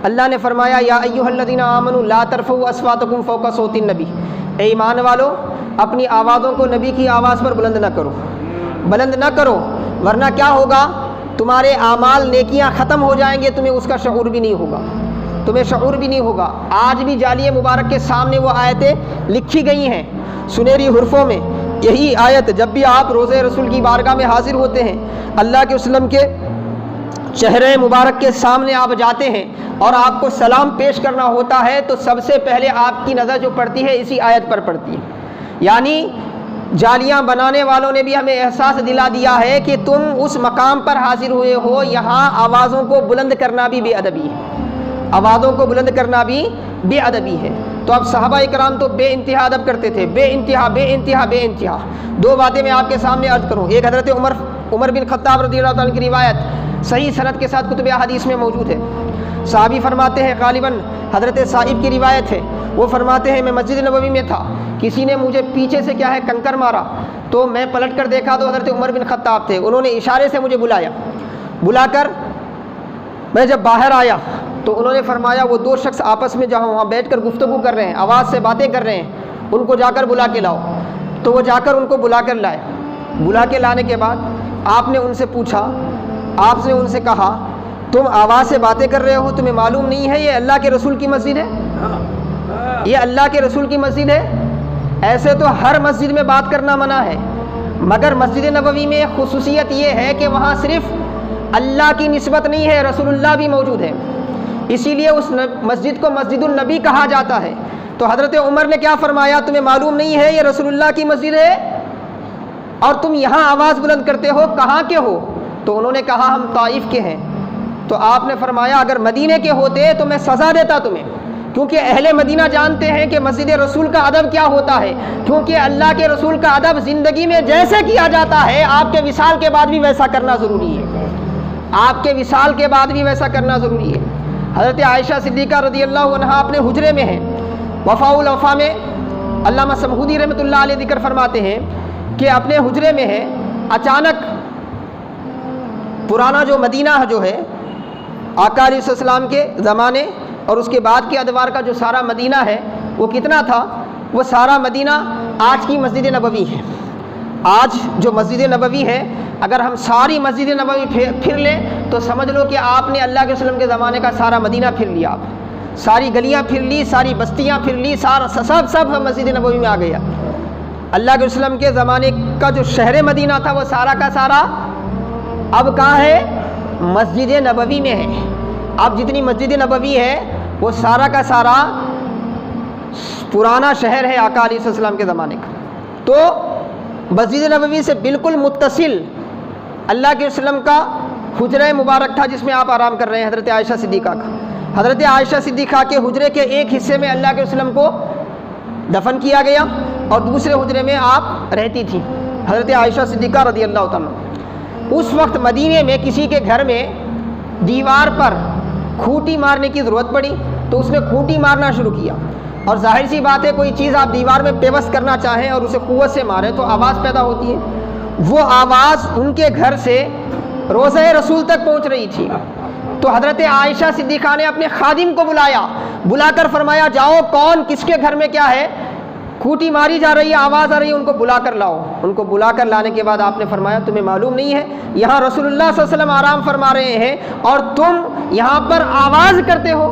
اللہ نے فرمایا یا ایھا الذین آمنوا لا ترفعوا اصواتکم فوق صوت النبی، اے ایمان والو اپنی آوازوں کو نبی کی آواز پر بلند نہ کرو ورنہ کیا ہوگا، تمہارے اعمال نیکیاں ختم ہو جائیں گے، تمہیں اس کا شعور بھی نہیں ہوگا۔ آج بھی جالی مبارک کے سامنے وہ آیتیں لکھی گئی ہیں سنہری حرفوں میں، یہی آیت جب بھی آپ روضہ رسول کی بارگاہ میں حاضر ہوتے ہیں، اللہ کے وسلم کے چہرے مبارک کے سامنے آپ جاتے ہیں اور آپ کو سلام پیش کرنا ہوتا ہے تو سب سے پہلے آپ کی نظر جو پڑتی ہے اسی آیت پر پڑتی ہے۔ یعنی جالیاں بنانے والوں نے بھی ہمیں احساس دلا دیا ہے کہ تم اس مقام پر حاضر ہوئے ہو، یہاں آوازوں کو بلند کرنا بھی بے ادبی ہے، تو اب صحابہ کرام تو بے انتہا ادب کرتے تھے، بے انتہا۔ دو باتیں میں آپ کے سامنے عرض کروں، ایک حضرت عمر بن خطاب رضی اللہ تعالیٰ عنہ کی روایت صحیح سند کے ساتھ کتب احادیث میں موجود ہے۔ صحابی فرماتے ہیں، غالباً حضرت صائب کی روایت ہے، وہ فرماتے ہیں میں مسجد نبوی میں تھا، کسی نے مجھے پیچھے سے کنکر مارا تو میں پلٹ کر دیکھا تو حضرت عمر بن خطاب تھے، انہوں نے اشارے سے مجھے بلا کر میں جب باہر آیا تو انہوں نے فرمایا وہ دو شخص آپس میں جہاں وہاں بیٹھ کر گفتگو کر رہے ہیں، آواز سے باتیں کر رہے ہیں، ان کو جا کر بلا کے لاؤ۔ تو وہ جا کر ان کو بلا کے لانے کے بعد آپ نے ان سے پوچھا، آپ نے ان سے کہا تم آواز سے باتیں کر رہے ہو، تمہیں معلوم نہیں ہے یہ اللہ کے رسول کی مسجد ہے؟ ایسے تو ہر مسجد میں بات کرنا منع ہے، مگر مسجد نبوی میں خصوصیت یہ ہے کہ وہاں صرف اللہ کی نسبت نہیں ہے، رسول اللہ بھی موجود ہے، اسی لیے اس مسجد کو مسجد النبی کہا جاتا ہے۔ تو حضرت عمر نے کیا فرمایا، تمہیں معلوم نہیں ہے یہ رسول اللہ کی مسجد ہے اور تم یہاں آواز بلند کرتے ہو، کہاں کے ہو؟ تو انہوں نے کہا ہم طائف کے ہیں۔ تو آپ نے فرمایا اگر مدینے کے ہوتے تو میں سزا دیتا تمہیں، کیونکہ اہل مدینہ جانتے ہیں کہ مسجد رسول کا ادب کیا ہوتا ہے، کیونکہ اللہ کے رسول کا ادب زندگی میں جیسے کیا جاتا ہے آپ کے وصال کے بعد بھی ویسا کرنا ضروری ہے، حضرت عائشہ صدیقہ رضی اللہ عنہا اپنے حجرے میں ہیں، وفاء الوفا میں علامہ سمہودی رحمۃ اللہ علیہ ذکر فرماتے ہیں کہ اپنے حجرے میں ہے، اچانک پرانا جو مدینہ جو ہے آقا علیہ السلام کے زمانے اور اس کے بعد کے ادوار کا جو سارا مدینہ ہے وہ کتنا تھا، وہ سارا مدینہ آج کی مسجد نبوی ہے۔ آج جو مسجد نبوی ہے اگر ہم ساری مسجد نبوی پھر لیں تو سمجھ لو کہ آپ نے اللہ کے وسلم کے زمانے کا سارا مدینہ پھر لیا، آپ ساری گلیاں پھر لی، ساری بستیاں پھر لی، سب مسجد نبوی میں آ گیا۔ اللہ کے وسلم کے زمانے کا جو شہر مدینہ تھا وہ سارا کا سارا اب کہاں ہے، مسجد نبوی میں ہے۔ اب جتنی مسجد نبوی ہے وہ سارا کا سارا پرانا شہر ہے آقا علیہ السلام کے زمانے کا۔ تو مسجد نبوی سے بالکل متصل اللہ کے وسلم کا حجرہ مبارک تھا جس میں آپ آرام کر رہے ہیں، حضرت عائشہ صدیقہ کا۔ حضرت عائشہ صدیقہ کے حجرے کے ایک حصے میں اللہ کے وسلم کو دفن کیا گیا اور دوسرے حجرے میں آپ رہتی تھیں، حضرت عائشہ صدیقہ رضی اللہ تعالیٰ۔ اس وقت مدینے میں کسی کے گھر میں دیوار پر کھوٹی مارنے کی ضرورت پڑی تو اس نے کھوٹی مارنا شروع کیا، اور ظاہر سی بات ہے کوئی چیز آپ دیوار میں پیوست کرنا چاہیں اور اسے قوت سے ماریں تو آواز پیدا ہوتی ہے، وہ آواز ان کے گھر سے روضہ رسول تک پہنچ رہی تھی۔ تو حضرت عائشہ صدیقہ نے اپنے خادم کو بلا کر فرمایا جاؤ کون کس کے گھر میں کیا ہے، کھوٹی ماری جا رہی ہے، آواز آ رہی ہے، ان کو بلا کر لاؤ۔ ان کو بلا کر لانے کے بعد آپ نے فرمایا تمہیں معلوم نہیں ہے یہاں رسول اللہ صلی اللہ علیہ وسلم آرام فرما رہے ہیں اور تم یہاں پر آواز کرتے ہو؟